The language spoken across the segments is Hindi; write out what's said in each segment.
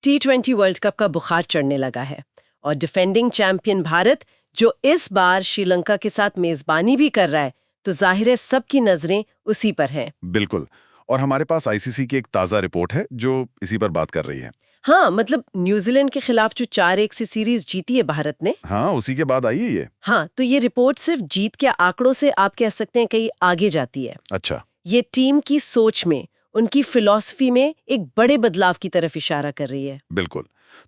T20 वर्ल्ड कप का बुखार चढ़ने लगा है और डिफेंडिंग चैंपियन भारत जो इस बार श्रीलंका के साथ मेजबानी भी कर रहा है, तो जाहिर है सबकी नजरें उसी पर हैं। बिल्कुल। और हमारे पास आईसीसी की एक ताज़ा रिपोर्ट है जो इसी पर बात कर रही है। हाँ, मतलब न्यूजीलैंड के खिलाफ जो 4-1 से सीरीज जीती है भारत ने। हाँ, उसी के बाद आई है ये। हाँ, तो ये रिपोर्ट सिर्फ जीत के आंकड़ों से आप कह सकते हैं कहीं आगे जाती है। अच्छा। ये टीम की सोच में, उनकी फिलॉसफी में एक बड़े बदलाव की तरफ इशारा कर रही है। बिल्कुल।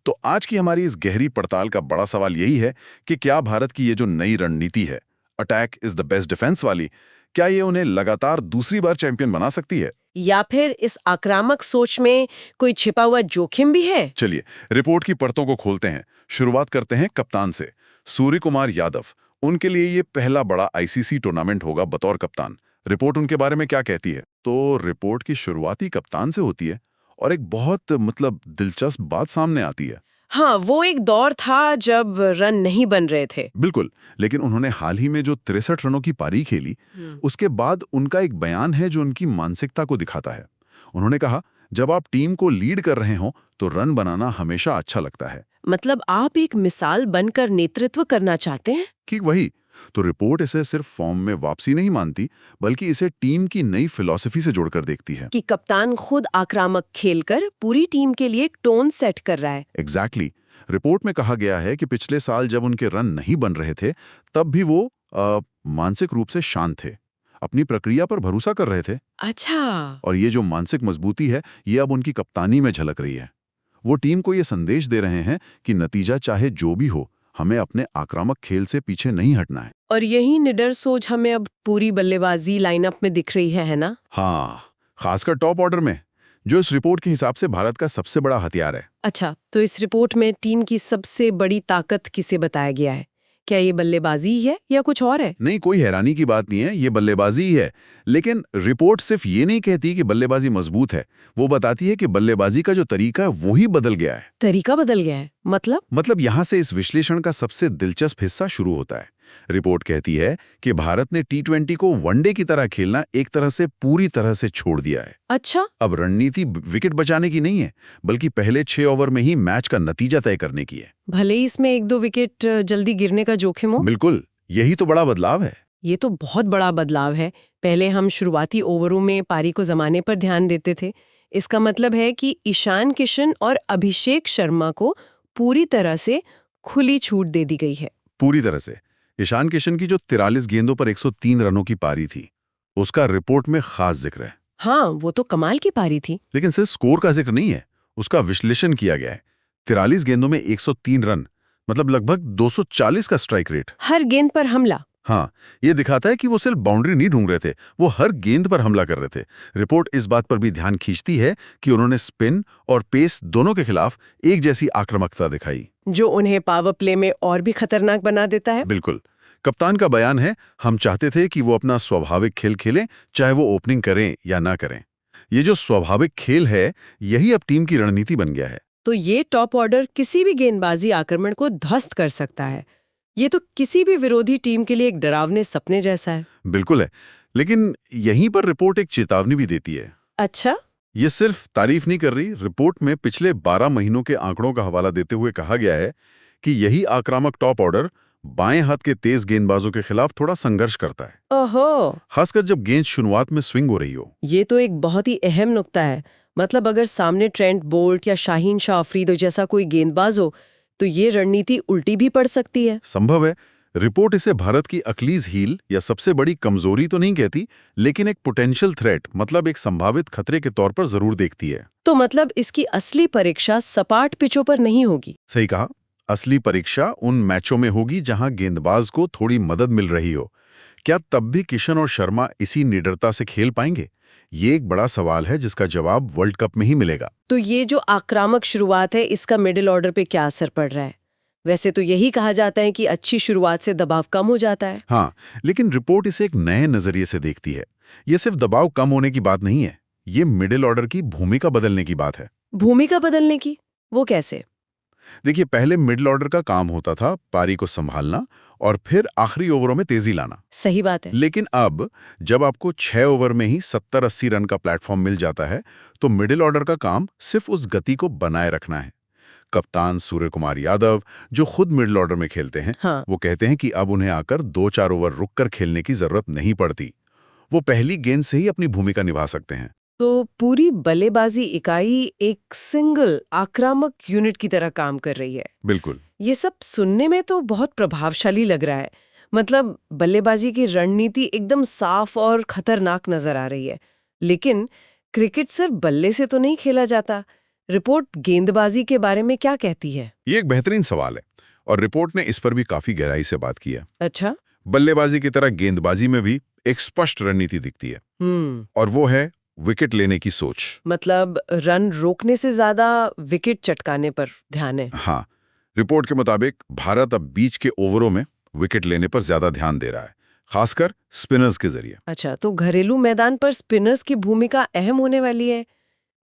तो आज की हमारी इस गहरी पड़ताल का बड़ा सवाल यही है कि क्या भारत की ये जो नई रणनीति है, attack is the best defence वाली, क्या ये उन्हें लगातार दूसरी बार चैंपियन बना सकती है, या फिर इस आक्रामक सोच में कोई छिपा हुआ जोखिम भी है? चलिए रिपोर्ट की परतों को खोलते हैं। शुरुआत करते हैं कप्तान से। सूर्य कुमार यादव, उनके लिए ये पहला बड़ा आईसीसी टूर्नामेंट होगा बतौर कप्तान। रिपोर्ट उनके बारे में क्या कहती है? तो रिपोर्ट की शुरुआत ही कप्तान से होती है और एक बहुत दिलचस्प बात सामने आती है। हाँ, वो एक दौर था जब रन नहीं बन रहे थे। बिल्कुल, लेकिन उन्होंने हाल ही में जो 63 रनों की पारी खेली, उसके बाद उनका एक बयान है जो उनकी मानसिकता को दिखाता है। उन्होंने कहा, जब आप टीम को लीड कर रहे हो तो रन बनाना हमेशा अच्छा लगता है। मतलब आप एक मिसाल बनकर नेतृत्व करना चाहते हैं? ठीक वही। तो रिपोर्ट इसे सिर्फ फॉर्म में वापसी नहीं मानती, बल्कि इसे टीम की नई फिलॉसफी से जोड़कर देखती है। कि कप्तान खुद आक्रामक खेलकर पूरी टीम के लिए एक टोन सेट कर रहा है। एग्जैक्टली। रिपोर्ट में कहा गया है कि पिछले साल जब उनके रन नहीं बन रहे थे, तब भी वो मानसिक रूप से शांत थे, अपनी प्रक्रिया पर भरोसा कर रहे थे। अच्छा। और ये जो मानसिक मजबूती है, ये अब उनकी कप्तानी में झलक रही है। वो टीम को ये संदेश दे रहे हैं कि नतीजा चाहे जो भी हो, हमें अपने आक्रामक खेल से पीछे नहीं हटना है। और यही निडर सोच हमें अब पूरी बल्लेबाजी लाइनअप में दिख रही है ना? हाँ, खासकर टॉप ऑर्डर में, जो इस रिपोर्ट के हिसाब से भारत का सबसे बड़ा हथियार है। अच्छा, तो इस रिपोर्ट में टीम की सबसे बड़ी ताकत किसे बताया गया है? क्या ये बल्लेबाजी ही है या कुछ और है? नहीं, कोई हैरानी की बात नहीं है, ये बल्लेबाजी ही है। लेकिन रिपोर्ट सिर्फ ये नहीं कहती कि बल्लेबाजी मजबूत है, वो बताती है कि बल्लेबाजी का जो तरीका है वो ही बदल गया है। तरीका बदल गया है मतलब यहाँ से इस विश्लेषण का सबसे दिलचस्प हिस्सा शुरू होता है। रिपोर्ट कहती है कि भारत ने T20 को वनडे की तरह खेलना एक तरह से पूरी तरह से छोड़ दिया है। अच्छा। अब रणनीति विकेट बचाने की नहीं है, बल्कि पहले 6 ओवर में ही मैच का नतीजा तय करने की है। भले ही इसमें 1-2 विकेट जल्दी गिरने का जोखिम हो। बिल्कुल, यही तो बड़ा बदलाव है। ये तो बहुत बड़ा बदलाव है। पहले हम शुरुआती ओवरों में पारी को जमाने पर ध्यान देते थे। इसका मतलब है कि ईशान किशन और अभिषेक शर्मा को पूरी तरह से खुली छूट दे दी गई है। पूरी तरह से। ईशान किशन की जो 43 गेंदों पर 103 रनों की पारी थी, उसका रिपोर्ट में खास जिक्र है। हाँ, वो तो कमाल की पारी थी। लेकिन सिर्फ स्कोर का जिक्र नहीं है, उसका विश्लेषण किया गया है। 43 गेंदों में 103 रन, मतलब लगभग 240 का स्ट्राइक रेट। हर गेंद पर हमला। हाँ, ये दिखाता है कि वो सिर्फ बाउंड्री नहीं ढूंढ रहे थे, वो हर गेंद पर हमला कर रहे थे। रिपोर्ट इस बात पर भी ध्यान खींचती है कि उन्होंने स्पिन और पेस दोनों के खिलाफ एक जैसी आक्रामकता दिखाई, जो उन्हें पावर प्ले में और भी खतरनाक बना देता है। बिल्कुल। कप्तान का बयान है, हम चाहते थे कि वो अपना स्वाभाविक खेल खेलें, चाहे वो ओपनिंग करें या ना करें। ये जो स्वाभाविक खेल है, यही अब टीम की रणनीति बन गया है। तो ये टॉप ऑर्डर किसी भी गेंदबाजी आक्रमण को ध्वस्त कर सकता है। ये तो किसी भी विरोधी टीम के लिए एक डरावने सपने जैसा है। बिल्कुल है, लेकिन यहीं पर रिपोर्ट एक चेतावनी भी देती है। अच्छा। ये सिर्फ तारीफ नहीं कर रही। रिपोर्ट में पिछले 12 महीनों के आंकड़ों का हवाला देते हुए कहा गया है कि यही आक्रामक टॉप ऑर्डर बाएं हाथ के तेज गेंदबाजों के खिलाफ थोड़ा संघर्ष करता है। ओहो। खासकर जब गेंद शुरुआत में स्विंग हो रही हो। ये तो एक बहुत ही अहम नुक्ता है। मतलब अगर सामने ट्रेंट बोल्ट या शाहीन शाह अफरीदी जैसा कोई गेंदबाज हो, तो ये रणनीति उल्टी भी पड़ सकती है। संभव है। रिपोर्ट इसे भारत की अक्लीज हील या सबसे बड़ी कमजोरी तो नहीं कहती, लेकिन एक पोटेंशियल थ्रेट, मतलब एक संभावित खतरे के तौर पर जरूर देखती है। तो मतलब इसकी असली परीक्षा सपाट पिचों पर नहीं होगी। सही कहा। असली परीक्षा उन मैचों में होगी जहां गेंदबाज को थोड़ी मदद मिल रही हो। क्या तब भी किशन और शर्मा इसी निडरता से खेल पाएंगे? ये एक बड़ा सवाल है जिसका जवाब वर्ल्ड कप में ही मिलेगा। तो ये जो आक्रामक शुरुआत है, इसका मिडिल ऑर्डर पे क्या असर पड़ रहा है? वैसे तो यही कहा जाता है कि अच्छी शुरुआत से दबाव कम हो जाता है। हाँ, लेकिन रिपोर्ट इसे एक नए नजरिए से देखती है। ये सिर्फ दबाव कम होने की बात नहीं है, ये मिडिल ऑर्डर की भूमिका बदलने की बात है। भूमिका बदलने की? वो कैसे? देखिए, पहले मिडिल ऑर्डर का काम होता था पारी को संभालना और फिर आखिरी ओवरों में तेजी लाना। सही बात है। लेकिन अब जब आपको 6 ओवर में ही 70-80 रन का प्लेटफॉर्म मिल जाता है, तो मिडिल ऑर्डर का काम सिर्फ उस गति को बनाए रखना है। कप्तान सूर्य कुमार यादव, जो खुद मिडिल ऑर्डर में खेलते हैं, हाँ। वो कहते हैं कि अब उन्हें आकर 2-4 ओवर रुककर खेलने की जरूरत नहीं पड़ती। वो पहली गेंद से ही अपनी भूमिका निभा सकते हैं। तो पूरी बल्लेबाजी इकाई एक सिंगल आक्रामक यूनिट की तरह काम कर रही है। बिल्कुल। ये सब सुनने में तो बहुत प्रभावशाली लग रहा है। मतलब बल्लेबाजी की रणनीति एकदम साफ और खतरनाक नजर आ रही है। लेकिन क्रिकेट सिर्फ बल्ले से तो नहीं खेला जाता। रिपोर्ट गेंदबाजी के बारे में क्या कहती है? ये एक बेहतरीन सवाल है और रिपोर्ट ने इस पर भी काफी गहराई से बात की है। अच्छा। बल्लेबाजी की तरह गेंदबाजी में भी एक स्पष्ट रणनीति दिखती है और वो है विकेट लेने की सोच। मतलब रन रोकने से ज्यादा विकेट चटकाने पर ध्यान है। हाँ, रिपोर्ट के मुताबिक भारत अब बीच के ओवरों में विकेट लेने पर ज्यादा ध्यान दे रहा है, खासकर स्पिनर्स के जरिए। अच्छा, तो घरेलू मैदान पर स्पिनर्स की भूमिका अहम होने वाली है।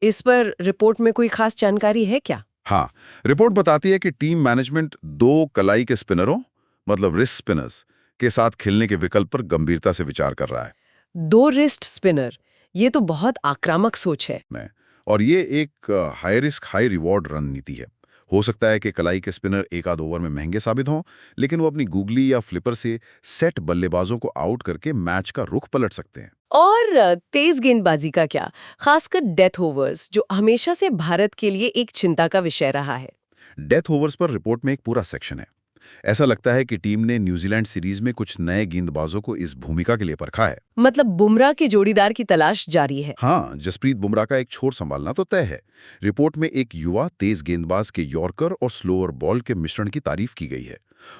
इस पर रिपोर्ट में कोई खास जानकारी है क्या? हाँ, रिपोर्ट बताती है कि टीम मैनेजमेंट 2 कलाई के स्पिनरों, मतलब रिस्ट स्पिनर्स, के साथ खेलने के विकल्प पर गंभीरता से विचार कर रहा है। 2 रिस्ट स्पिनर, ये तो बहुत आक्रामक सोच है। और ये एक हाई रिस्क हाई रिवॉर्ड रणनीति है। हो सकता है कि कलाई के स्पिनर एक आध ओवर में महंगे साबित हों, लेकिन वो अपनी गूगली या फ्लिपर से सेट बल्लेबाजों को आउट करके मैच का रुख पलट सकते हैं। और तेज गेंदबाजी का क्या, खासकर डेथ ओवर्स, जो हमेशा से भारत के लिए एक चिंता का विषय रहा है। डेथ ओवर्स पर रिपोर्ट में एक पूरा सेक्शन है। ऐसा लगता है कि टीम ने न्यूजीलैंड सीरीज में कुछ नए गेंदबाजों को इस भूमिका के लिए परखा है। मतलब बुमराह के जोड़ीदार की तलाश जारी है। हाँ, जसप्रीत बुमराह का एक छोर संभालना तो तय है। रिपोर्ट में एक युवा तेज गेंदबाज के यॉर्कर और स्लोअर बॉल के मिश्रण की तारीफ की गई है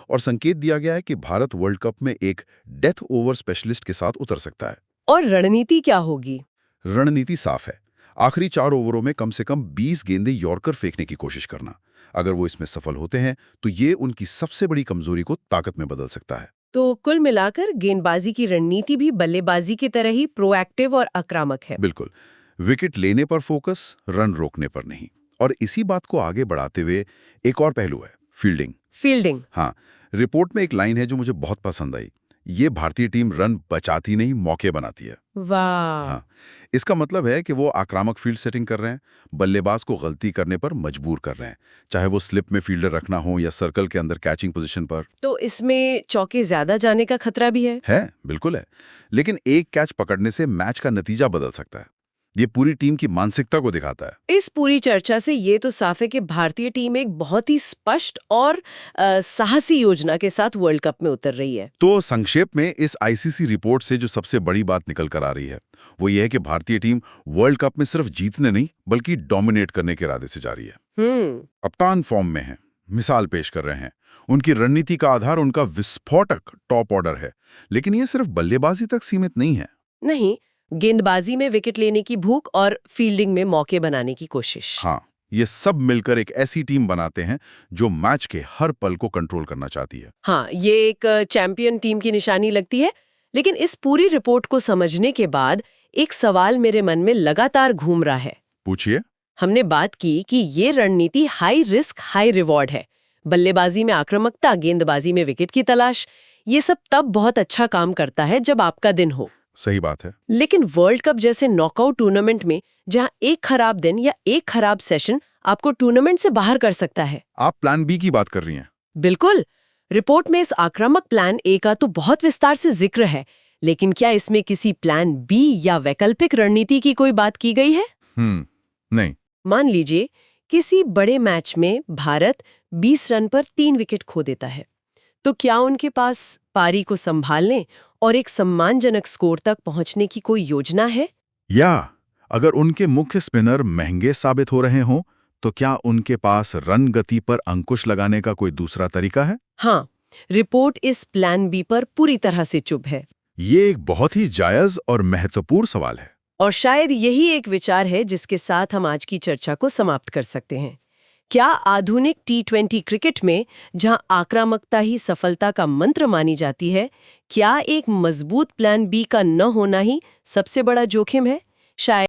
और संकेत दिया गया है कि भारत वर्ल्ड कप में एक डेथ ओवर स्पेशलिस्ट के साथ उतर सकता है। और रणनीति क्या होगी? रणनीति साफ है, आखिरी 4 ओवरों में कम से कम 20 गेंदें यॉर्कर फेंकने की कोशिश करना। अगर वो इसमें सफल होते हैं तो ये उनकी सबसे बड़ी कमजोरी को ताकत में बदल सकता है। तो कुल मिलाकर गेंदबाजी की रणनीति भी बल्लेबाजी की तरह ही प्रोएक्टिव और आक्रामक है। बिल्कुल, विकेट लेने पर फोकस, रन रोकने पर नहीं। और इसी बात को आगे बढ़ाते हुए एक और पहलू है, फील्डिंग। हाँ, रिपोर्ट में एक लाइन है जो मुझे बहुत पसंद आई। ये भारतीय टीम रन बचाती नहीं, मौके बनाती है। वाह। हाँ, इसका मतलब है कि वो आक्रामक फील्ड सेटिंग कर रहे हैं, बल्लेबाज को गलती करने पर मजबूर कर रहे हैं, चाहे वो स्लिप में फील्डर रखना हो या सर्कल के अंदर कैचिंग पोजीशन पर। तो इसमें चौके ज्यादा जाने का खतरा भी है? बिल्कुल है। लेकिन एक कैच पकड़ने से मैच का नतीजा बदल सकता है। ये पूरी टीम की मानसिकता को दिखाता है। इस पूरी चर्चा से ये तो साफ है कि भारतीय टीम एक बहुत ही स्पष्ट और साहसी योजना के साथ वर्ल्ड कप में उतर रही है। तो संक्षेप में इस आईसीसी रिपोर्ट से जो सबसे बड़ी बात निकल कर आ रही है वो ये है कि भारतीय टीम वर्ल्ड कप में सिर्फ जीतने नहीं बल्कि डोमिनेट करने के इरादे से जा रही है। कप्तान फॉर्म में है, मिसाल पेश कर रहे हैं। उनकी रणनीति का आधार उनका विस्फोटक टॉप ऑर्डर है, लेकिन ये सिर्फ बल्लेबाजी तक सीमित नहीं है। नहीं, गेंदबाजी में विकेट लेने की भूख और फील्डिंग में मौके बनाने की कोशिश। हाँ, ये सब मिलकर एक ऐसी टीम बनाते हैं जो मैच के हर पल को कंट्रोल करना चाहती है। हाँ, ये एक चैंपियन टीम की निशानी लगती है। लेकिन इस पूरी रिपोर्ट को समझने के बाद एक सवाल मेरे मन में लगातार घूम रहा है। पूछिए। हमने बात की कि ये रणनीति हाई रिस्क हाई रिवॉर्ड है। बल्लेबाजी में आक्रामकता, गेंदबाजी में विकेट की तलाश, ये सब तब बहुत अच्छा काम करता है जब आपका दिन हो। सही बात है। लेकिन वर्ल्ड कप जैसे नॉकआउट टूर्नामेंट में जहां एक खराब दिन या एक खराब सेशन आपको टूर्नामेंट से बाहर कर सकता है। आप प्लान बी की बात कर रही हैं। बिल्कुल। रिपोर्ट में इस आक्रामक प्लान ए का तो बहुत विस्तार से जिक्र है, लेकिन क्या इसमें किसी प्लान बी या वैकल्पिक रणनीति की कोई बात की गई है? नहीं। मान लीजिए किसी बड़े मैच में भारत 20 रन पर 3 विकेट खो देता है, तो क्या उनके पास पारी को संभालने और एक सम्मानजनक स्कोर तक पहुंचने की कोई योजना है? या अगर उनके मुख्य स्पिनर महंगे साबित हो रहे हों, तो क्या उनके पास रन गति पर अंकुश लगाने का कोई दूसरा तरीका है? हाँ, रिपोर्ट इस प्लान बी पर पूरी तरह से चुप है। ये एक बहुत ही जायज और महत्वपूर्ण सवाल है। और शायद यही एक विचार है जिसके साथ हम आज की चर्चा को समाप्त कर सकते हैं। क्या आधुनिक T20 क्रिकेट में, जहां आक्रामकता ही सफलता का मंत्र मानी जाती है, क्या एक मजबूत प्लान बी का न होना ही सबसे बड़ा जोखिम है? शायद